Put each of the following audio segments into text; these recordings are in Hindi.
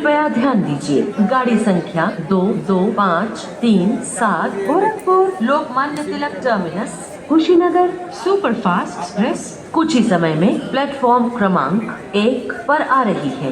कृपया ध्यान दीजिए, गाड़ी संख्या 22537 Gorakhpur Lokmanya Tilak terminus Kushinagar superfast express कुछ ही समय में प्लेटफॉर्म क्रमांक 1 पर आ रही है।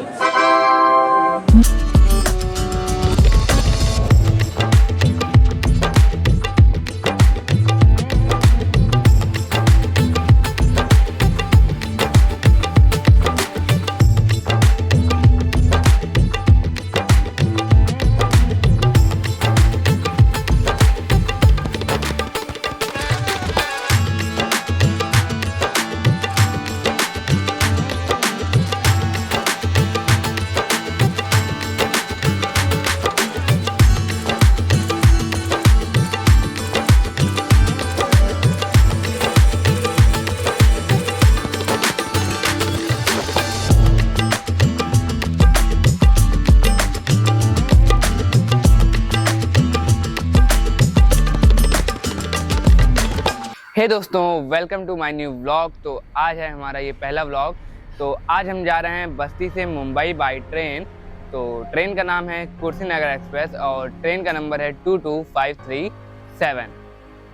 हे दोस्तों, welcome to my new vlog. तो आज है हमारा ये पहला व्लॉग। तो आज हम जा रहे हैं बस्ती से मुंबई बाई ट्रेन। तो ट्रेन का नाम है कुशीनगर एक्सप्रेस और ट्रेन का नंबर है 22537।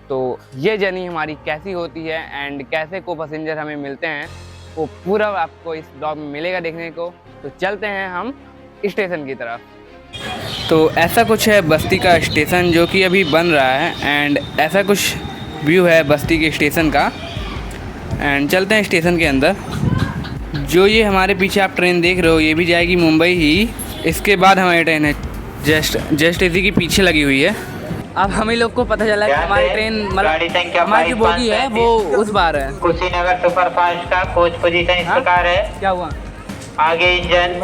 तो ये जर्नी हमारी कैसी होती है एंड कैसे को पैसेंजर हमें मिलते हैं वो पूरा आपको इस ब्लॉग में मिलेगा देखने को। तो चलते हैं हम स्टेशन की तरफ। तो ऐसा कुछ है बस्ती का स्टेशन जो कि अभी बन रहा है एंड ऐसा कुछ व्यू है बस्ती के स्टेशन का। एंड चलते हैं स्टेशन के अंदर। जो ये हमारे पीछे आप ट्रेन देख रहे हो ये भी जाएगी मुंबई ही। इसके बाद हमारी ट्रेन है जस्ट इसी के पीछे लगी हुई है। अब हम ही लोग को पता चला कि हमारी ट्रेन मतलब हमारी जो बोगी है वो उस बार है। कुशीनगर सुपरफास्ट का कोच पोजीशन इस प्रकार है। क्या हुआ आगे इंजन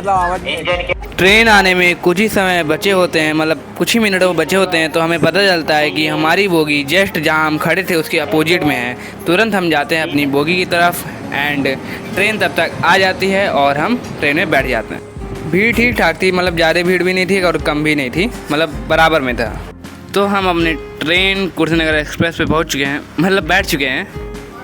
के ट्रेन आने में कुछ ही समय बचे होते हैं, मतलब कुछ ही मिनटों बचे होते हैं। तो हमें पता चलता है कि हमारी बोगी जस्ट जहां हम खड़े थे उसके अपोजिट में है। तुरंत हम जाते हैं अपनी बोगी की तरफ एंड ट्रेन तब तक आ जाती है और हम ट्रेन में बैठ जाते हैं। भीड़ ठीक ठाक थी, मतलब ज़्यादा भीड़ भी नहीं थी और कम भी नहीं थी, मतलब बराबर में था। तो हम अपने ट्रेन कुशीनगर एक्सप्रेस पे पहुँच चुके हैं, मतलब बैठ चुके हैं।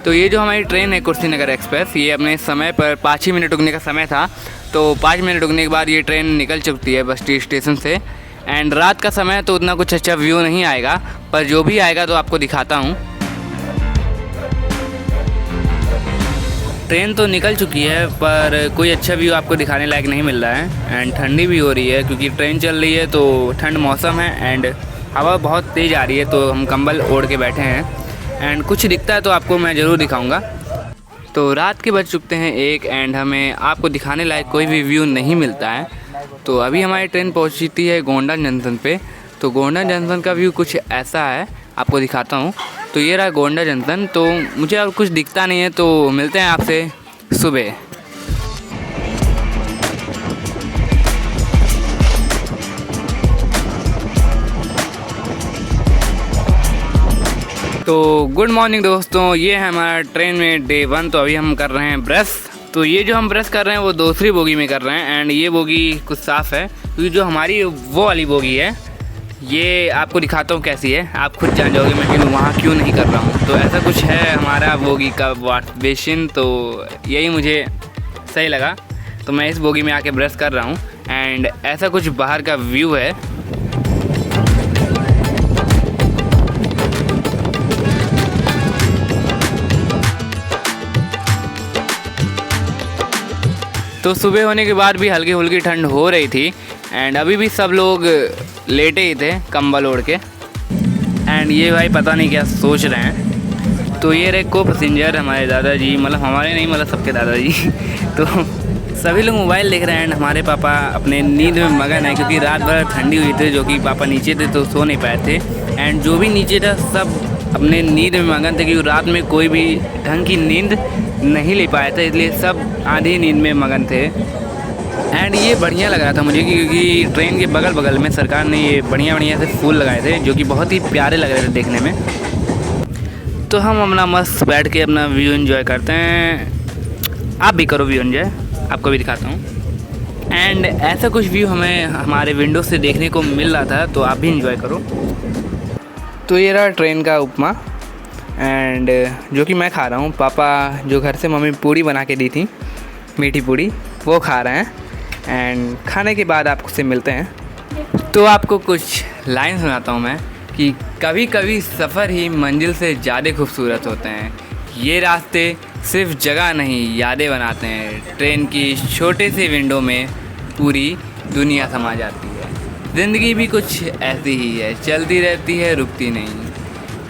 तो ये जो हमारी ट्रेन है कुशीनगर एक्सप्रेस ये अपने समय पर 5 ही मिनट रुकने का समय था। तो 5 मिनट रुकने के बाद ये ट्रेन निकल चुकी है बस्ती स्टेशन से। एंड रात का समय तो उतना कुछ अच्छा व्यू नहीं आएगा, पर जो भी आएगा तो आपको दिखाता हूँ। ट्रेन तो निकल चुकी है पर कोई अच्छा व्यू आपको दिखाने लायक नहीं मिल रहा है। एंड ठंडी भी हो रही है क्योंकि ट्रेन चल रही है तो ठंड मौसम है एंड हवा बहुत तेज़ आ रही है। तो हम कंबल ओढ़ के बैठे हैं एंड कुछ दिखता है तो आपको मैं ज़रूर दिखाऊंगा। तो रात के बज चुकते हैं 1 एंड हमें आपको दिखाने लायक कोई भी व्यू नहीं मिलता है। तो अभी हमारी ट्रेन पहुंचती है गोंडा जंक्शन पे। तो गोंडा जंक्शन का व्यू कुछ ऐसा है, आपको दिखाता हूं। तो ये रहा गोंडा जंक्शन। तो मुझे अब कुछ दिखता नहीं है, तो मिलते हैं आपसे सुबह। तो गुड मॉर्निंग दोस्तों, ये है हमारा ट्रेन में डे 1। तो अभी हम कर रहे हैं ब्रश। तो ये जो हम ब्रश कर रहे हैं वो दूसरी बोगी में कर रहे हैं एंड ये बोगी कुछ साफ़ है क्योंकि जो हमारी वो वाली बोगी है ये आपको दिखाता हूँ कैसी है, आप खुद जान जाओगे मैं वहाँ क्यों नहीं कर रहा हूँ। तो ऐसा कुछ है हमारा बोगी का वॉश बेसिन। तो यही मुझे सही लगा तो मैं इस बोगी में आके ब्रश कर रहा हूँ एंड ऐसा कुछ बाहर का व्यू है। तो सुबह होने के बाद भी हल्की फुल्की ठंड हो रही थी एंड अभी भी सब लोग लेटे ही थे कंबल ओढ़ के। एंड ये भाई पता नहीं क्या सोच रहे हैं। तो ये रहे को पैसेंजर हमारे दादाजी, मतलब हमारे नहीं मतलब सबके दादाजी। तो सभी लोग मोबाइल देख रहे हैं एंड हमारे पापा अपने नींद में मगन है क्योंकि रात भर ठंडी हुई थी। जो कि पापा नीचे थे तो सो नहीं पाए थे एंड जो भी नीचे था सब अपने नींद में मगन थे क्योंकि रात में कोई भी ढंग की नींद नहीं ले पाया था, इसलिए सब आधी नींद में मगन थे। एंड ये बढ़िया लग रहा था मुझे क्योंकि ट्रेन के बगल बगल में सरकार ने ये बढ़िया से फूल लगाए थे जो कि बहुत ही प्यारे लग रहे थे देखने में। तो हम अपना मस्त बैठ के अपना व्यू एंजॉय करते हैं। आप भी करो व्यू एंजॉय, आपको भी दिखाता हूँ। एंड ऐसा कुछ व्यू हमें हमारे विंडो से देखने को मिल रहा था, तो आप भी एंजॉय करो। तो ये रहा ट्रेन का उपमा एंड जो कि मैं खा रहा हूँ। पापा जो घर से मम्मी पूड़ी बना के दी थी, मीठी पूड़ी, वो खा रहे हैं। एंड खाने के बाद आपसे मिलते हैं। तो आपको कुछ लाइन सुनाता हूँ मैं कि कभी कभी सफ़र ही मंजिल से ज़्यादा खूबसूरत होते हैं। ये रास्ते सिर्फ जगह नहीं यादें बनाते हैं। ट्रेन की छोटे से विंडो में पूरी दुनिया समा जाती है। ज़िंदगी भी कुछ ऐसी ही है, चलती रहती है, रुकती नहीं।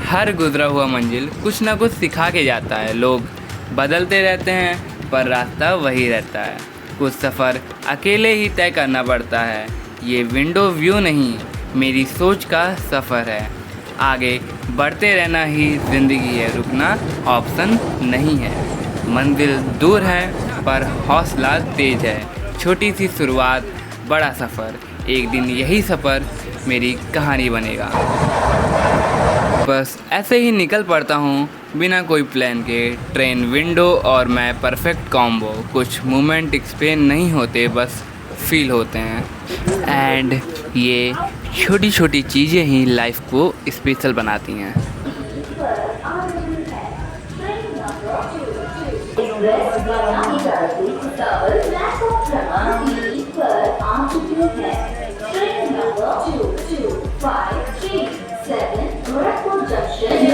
हर गुजरा हुआ मंजिल कुछ ना कुछ सिखा के जाता है। लोग बदलते रहते हैं पर रास्ता वही रहता है। कुछ सफ़र अकेले ही तय करना पड़ता है। ये विंडो व्यू नहीं, मेरी सोच का सफ़र है। आगे बढ़ते रहना ही ज़िंदगी है, रुकना ऑप्शन नहीं है। मंजिल दूर है पर हौसला तेज है। छोटी सी शुरुआत, बड़ा सफ़र। एक दिन यही सफ़र मेरी कहानी बनेगा। बस ऐसे ही निकल पड़ता हूँ बिना कोई प्लान के। ट्रेन, विंडो और मैं परफेक्ट कॉम्बो। कुछ मोमेंट एक्सप्लेन नहीं होते, बस फील होते हैं। एंड ये छोटी छोटी चीज़ें ही लाइफ को स्पेशल बनाती हैं।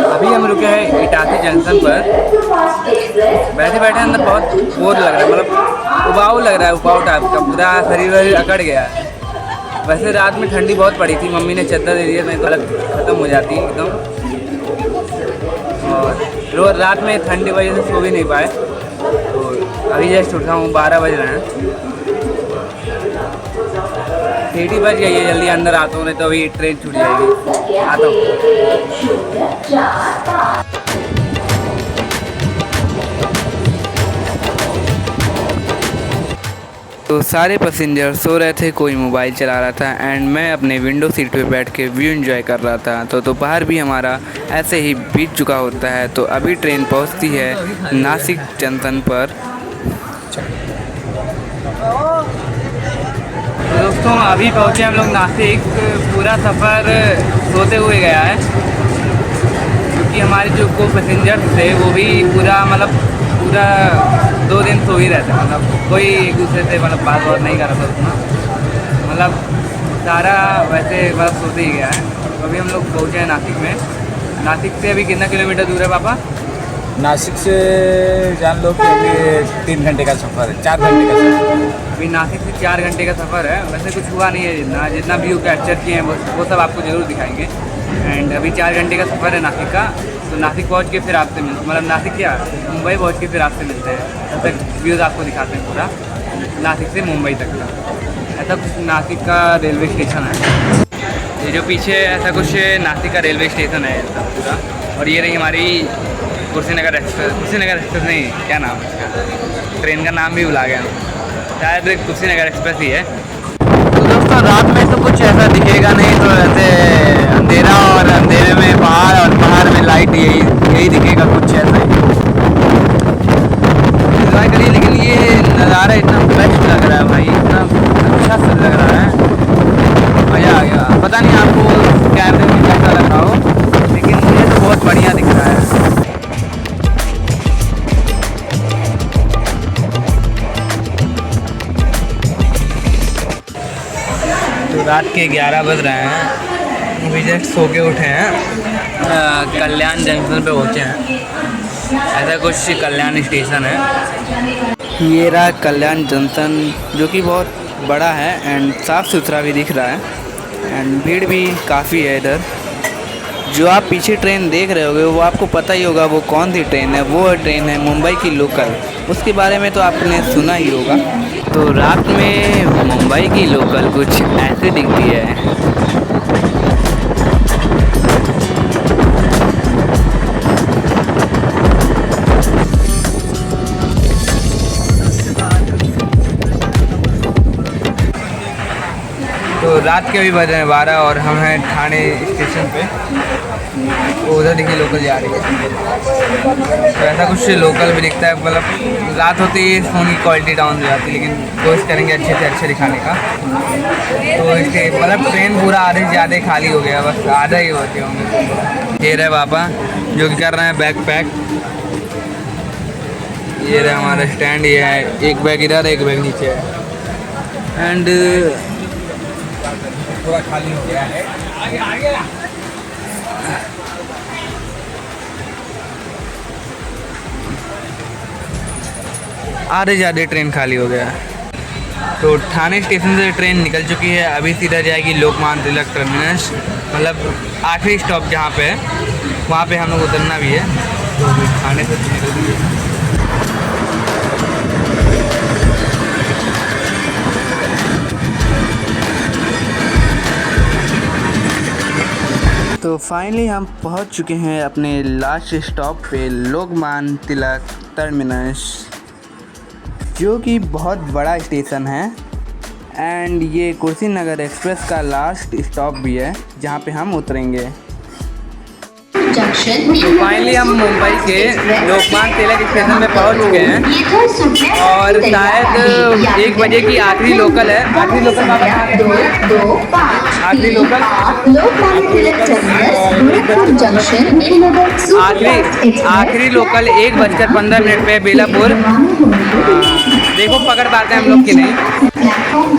अभी हम रुके हैं इटारसी जंक्शन पर। बैठे बैठे अंदर बहुत बोर लग रहा है, मतलब उबाऊ लग रहा है, उबाऊ टाइप का। पूरा शरीर अकड़ गया है। वैसे रात में ठंडी बहुत पड़ी थी, मम्मी ने चादर दे दिया, नहीं तो अलग ख़त्म हो जाती एकदम। और रोज़ रात में ठंडी वजह से सो भी नहीं पाए। तो अभी जस्ट उठा हूँ, 12 बज रहे हैं। सीटी बज गई है, जल्दी अंदर आता हूँ, नहीं तो अभी ट्रेन छूट जाएगी। आता हूँ। तो सारे पैसेंजर सो रहे थे, कोई मोबाइल चला रहा था एंड मैं अपने विंडो सीट पे बैठ के व्यू एंजॉय कर रहा था। तो दोपहर भी हमारा ऐसे ही बीत चुका होता है। तो अभी ट्रेन पहुंचती है नासिक जंक्शन पर। तो दोस्तों अभी पहुंचे हम लोग नासिक। पूरा सफ़र सोते हुए गया है, क्योंकि हमारे जो को पैसेंजर्स थे वो भी पूरा 2 दिन सो ही रहते हैं। मतलब कोई एक दूसरे से बात नहीं कर रहा था उतना, मतलब सारा वैसे सोते ही गया है। तो अभी हम लोग पहुँचे हैं नासिक में। नासिक से अभी कितना किलोमीटर दूर है पापा? नासिक से जान लो कि अभी 3 घंटे का सफ़र है, 4 घंटे का सफ़र। अभी नासिक से 4 घंटे का सफ़र है। वैसे कुछ हुआ नहीं है, जितना व्यू कैप्चर किए हैं वो सब आपको ज़रूर दिखाएंगे। एंड अभी 4 घंटे का सफ़र है नासिक का। तो नासिक पहुँच के फिर आपसे नासिक क्या मुंबई पहुँच के फिर आपसे मिलते हैं। तब तक व्यूज़ आपको दिखाते हैं पूरा नासिक से मुंबई तक का। ऐसा कुछ नासिक का रेलवे स्टेशन है। ये जो पीछे ऐसा कुछ नासिक का रेलवे स्टेशन है पूरा। और ये रही हमारी कुशीनगर एक्सप्रेस नहीं, क्या नाम है इसका? ट्रेन का नाम भी भुला गया, शायद कुशीनगर एक्सप्रेस ही है। तो दोस्तों रात में तो कुछ ऐसा दिखेगा नहीं, तो ऐसे अंधेरा और अंधेरे में पहाड़ और पहाड़ में लाइट, यही दिखेगा कुछ ऐसा ही। इंजॉय करिए। लेकिन ये नज़ारा इतना बेस्ट लग रहा है भाई, इतना अच्छा सा लग रहा है, मज़ा आ गया। पता नहीं आपको कैमरे में कैसा लग रहा हो, लेकिन मुझे तो बहुत बढ़िया दिख रहा है। तो रात के 11 बज रहे हैं, अभी जस्ट सो के उठे हैं। कल्याण जंक्शन पे पहुँचे हैं। ऐसा कुछ कल्याण स्टेशन है। ये रहा कल्याण जंक्शन, जो कि बहुत बड़ा है एंड साफ़ सुथरा भी दिख रहा है एंड भीड़ भी काफ़ी है इधर। जो आप पीछे ट्रेन देख रहे होगे वो आपको पता ही होगा वो कौन सी ट्रेन है। वो ट्रेन है मुंबई की लोकल। उसके बारे में तो आपने सुना ही होगा। तो रात में मुंबई की लोकल कुछ ऐसे दिखती है। तो रात के भी बज रहे हैं 12 और हम हैं ठाणे स्टेशन पे। तो उधर देखिए लोकल जा रही है। तो ऐसा कुछ लोकल भी दिखता है। मतलब रात होती ही फ़ोन की क्वालिटी डाउन हो जाती है, लेकिन कोशिश करेंगे अच्छे से अच्छे दिखाने का। तो इसके मतलब ट्रेन पूरा आधे से ज़्यादा खाली हो गया, बस आधा ही होते होंगे। ये रहे पापा जो कि कर रहे हैं बैग पैक। ये रहा हमारा स्टैंड। ये है एक बैग इधर, एक बैग नीचे है। एंड पूरा खाली हो गया है। आधे ज़्यादा ट्रेन खाली हो गया। तो ठाणे स्टेशन से ट्रेन निकल चुकी है, अभी सीधा जाएगी लोकमान्य तिलक टर्मिनस, मतलब आखिरी स्टॉप जहाँ पे है वहाँ पे हम लोग उतरना भी है। तो ठाणे से निकल रही है। तो फाइनली हम पहुँच चुके हैं अपने लास्ट स्टॉप पे, लोकमान्य तिलक टर्मिनस, जो कि बहुत बड़ा स्टेशन है। एंड ये कुर्सीनगर एक्सप्रेस का लास्ट स्टॉप भी है जहाँ पे हम उतरेंगे। तो फाइनली हम मुंबई के लोकमान्य तिलक स्टेशन में पहुँच चुके हैं और शायद 1 बजे की आखिरी लोकल है। आखिरी लोकल आखिरी लोकल 1:15 पे बेलापुर। देखो पकड़ पाते हैं हम लोग कि नहीं।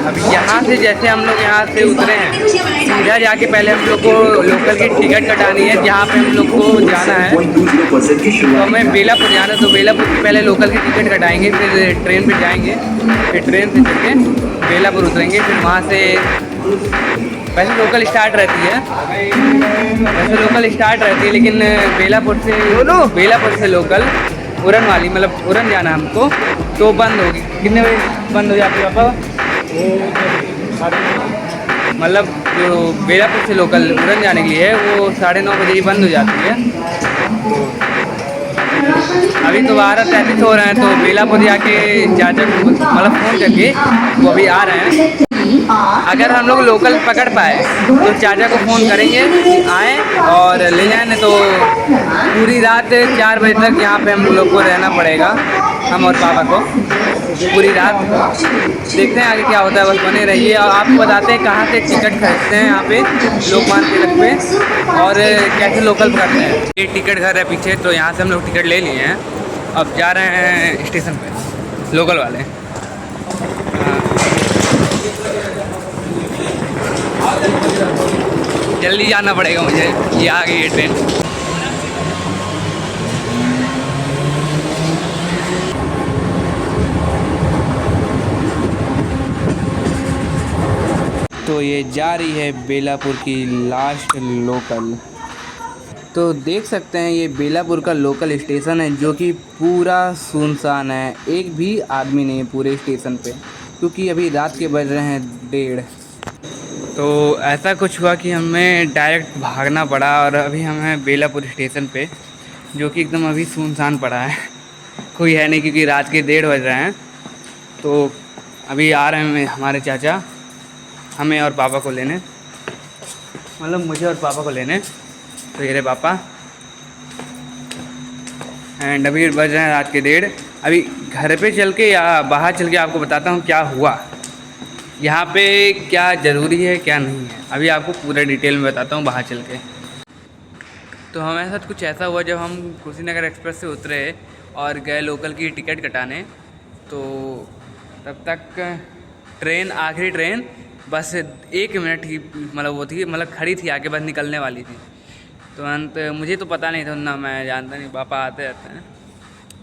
अब यहाँ से जैसे हम लोग यहाँ से उतरे हैं, सीधा जाके पहले हम लोग को लोकल की टिकट कटानी है जहाँ पे हम लोग को जाना है। तो हमें बेलापुर जाना है, तो बेलापुर की पहले लोकल की टिकट कटाएंगे, फिर ट्रेन पे जाएंगे, फिर ट्रेन से चल के बेलापुर उतरेंगे। फिर वहाँ से वैसे लोकल स्टार्ट रहती है, लेकिन बेलापुर से लोकल उड़न वाली, मतलब उड़न जाना हमको, तो बंद होगी। कितने बजे बंद हो जाती है पापा? मतलब जो बेलापुर से लोकल उड़न जाने के लिए है वो 9:30 बजे ही बंद हो जाती है। अभी तो 12:33 हो रहे हैं, तो बेलापुर जाके चाचा को मतलब फ़ोन करके वो अभी आ रहे हैं। अगर हम लोग लोकल पकड़ पाए तो चाचा को फ़ोन करेंगे आए और ले जाए, नहीं तो पूरी रात 4 बजे तक यहाँ पे हम लोग को रहना पड़ेगा, हम और पापा को पूरी रात। देखते हैं आगे क्या होता है, बस बने रहिए। और आपको बताते हैं कहाँ से टिकट खरीदते हैं यहाँ पे लोकमान्य तिलक पे और कैसे लोकल पकड़ते हैं। ये टिकट घर है पीछे, तो यहाँ से हम लोग टिकट ले लिए हैं। अब जा रहे हैं स्टेशन पे लोकल वाले। जल्दी जाना पड़ेगा मुझे, ये आ गई है ट्रेन। तो ये जा रही है बेलापुर की लास्ट लोकल। तो देख सकते हैं ये बेलापुर का लोकल स्टेशन है, जो कि पूरा सुनसान है, एक भी आदमी नहीं है पूरे स्टेशन पे, क्योंकि अभी रात के बज रहे हैं 1:30। तो ऐसा कुछ हुआ कि हमें डायरेक्ट भागना पड़ा और अभी हम हैं बेलापुर स्टेशन पे, जो कि एकदम अभी सुनसान पड़ा है, कोई है नहीं, क्योंकि रात के 1:30 बज रहे हैं। तो अभी आ रहे हैं हमारे चाचा हमें और पापा को लेने, मतलब मुझे और पापा को लेने। तो ये रहे पापा। एंड अभी बज रहे हैं रात के 1:30। अभी घर पे चल के या बाहर चल के आपको बताता हूँ क्या हुआ, यहाँ पे क्या ज़रूरी है क्या नहीं है, अभी आपको पूरा डिटेल में बताता हूँ बाहर चल के। तो हमारे साथ कुछ ऐसा हुआ, जब हम कुशीनगर एक्सप्रेस से उतरे और गए लोकल की टिकट कटाने, तो तब तक ट्रेन, आखिरी ट्रेन बस 1 मिनट की मतलब वो थी, मतलब खड़ी थी आके, बस निकलने वाली थी। तो मुझे तो पता नहीं था ना, मैं जानता नहीं, पापा आते रहते हैं,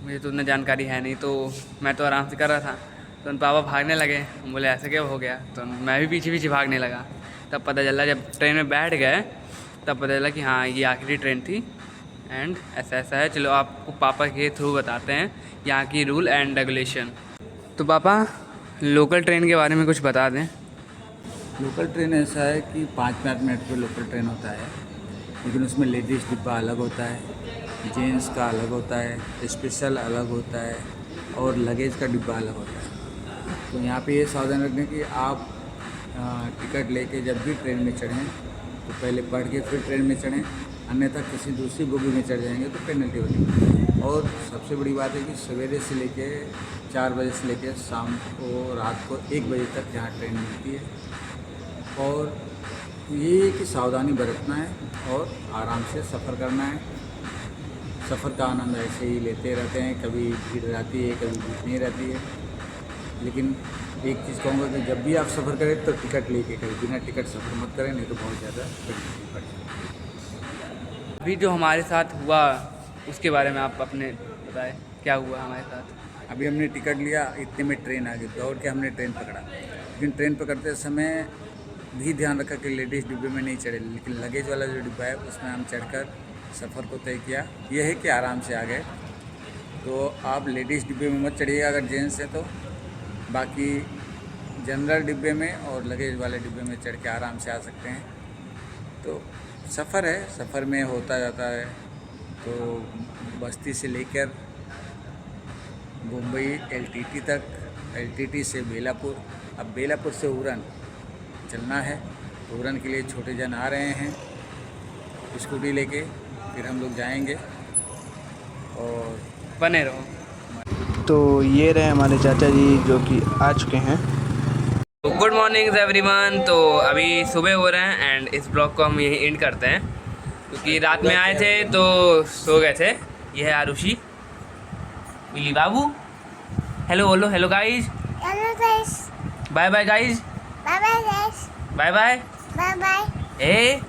मुझे तो उतना जानकारी है नहीं। तो मैं तो आराम से कर रहा था, तो पापा भागने लगे, बोले ऐसे क्या हो गया, तो मैं भी पीछे पीछे भागने लगा। तब पता चला, जब ट्रेन में बैठ गए तब पता चला कि हाँ ये आखिरी ट्रेन थी एंड ऐसा ऐसा है। चलो आपको पापा के थ्रू बताते हैं यहाँ की रूल एंड रेगुलेशन। तो पापा लोकल ट्रेन के बारे में कुछ बता दें। लोकल ट्रेन ऐसा है कि 5-5 मिनट पे लोकल ट्रेन होता है, लेकिन उसमें लेडीज़ डिब्बा अलग होता है, जेंट्स का अलग होता है, स्पेशल अलग होता है और लगेज का डिब्बा अलग होता है। तो यहाँ पे ये सावधान रखने कि आप टिकट लेके जब भी ट्रेन में चढ़ें तो पहले पढ़ के फिर ट्रेन में चढ़ें, अन्यथा किसी दूसरी बोगी में चढ़ जाएंगे तो पेनल्टी होगी। और सबसे बड़ी बात है कि सवेरे से लेके 4 बजे से लेके शाम को रात को 1 बजे तक यहाँ ट्रेन मिलती है। और ये कि सावधानी बरतना है और आराम से सफ़र करना है। सफ़र का आनंद ऐसे ही लेते रहते हैं, कभी भीड़ रहती है कभी भीड़ नहीं रहती है, लेकिन एक चीज़ कहूँगा कि जब भी आप सफ़र करें तो टिकट लेके करें, बिना टिकट सफ़र मत करें, नहीं तो बहुत ज़्यादा परेशानी पड़ेगी। अभी जो हमारे साथ हुआ उसके बारे में आप अपने बताएं, क्या हुआ हमारे साथ। अभी हमने टिकट लिया, इतने में ट्रेन आ गई, दौड़ के हमने ट्रेन पकड़ा। लेकिन ट्रेन पकड़ते समय भी ध्यान रखा कि लेडीज़ डिब्बे में नहीं चढ़े, लेकिन लगेज वाला जो डिब्बा है उसमें हम चढ़कर सफ़र को तय किया। यह है कि आराम से आ गए। तो आप लेडीज़ डिब्बे में मत चढ़िएगा अगर जेंट्स हैं तो, बाकी जनरल डिब्बे में और लगेज वाले डिब्बे में चढ़ के आराम से आ सकते हैं। तो सफ़र है, सफ़र में होता जाता है। तो बस्ती से लेकर मुंबई एलटीटी तक, एलटीटी से बेलापुर, अब बेलापुर से उरन चलना है। तो उरन के लिए छोटे जन आ रहे हैं स्कूटी लेके, फिर हम लोग जाएंगे। और बने रहो। तो ये रहे हमारे चाचा जी जो कि आ चुके हैं। Good morning everyone. तो अभी सुबह हो रहे हैं एंड इस ब्लॉग को हम यहीं एंड करते हैं, क्योंकि रात में आए थे तो सो गए थे। ये है आरुषि, विली बाबू। हेलो बोलो, hello guys, Hello guys. Bye bye guys, Bye bye guys. Bye bye. Bye bye. ए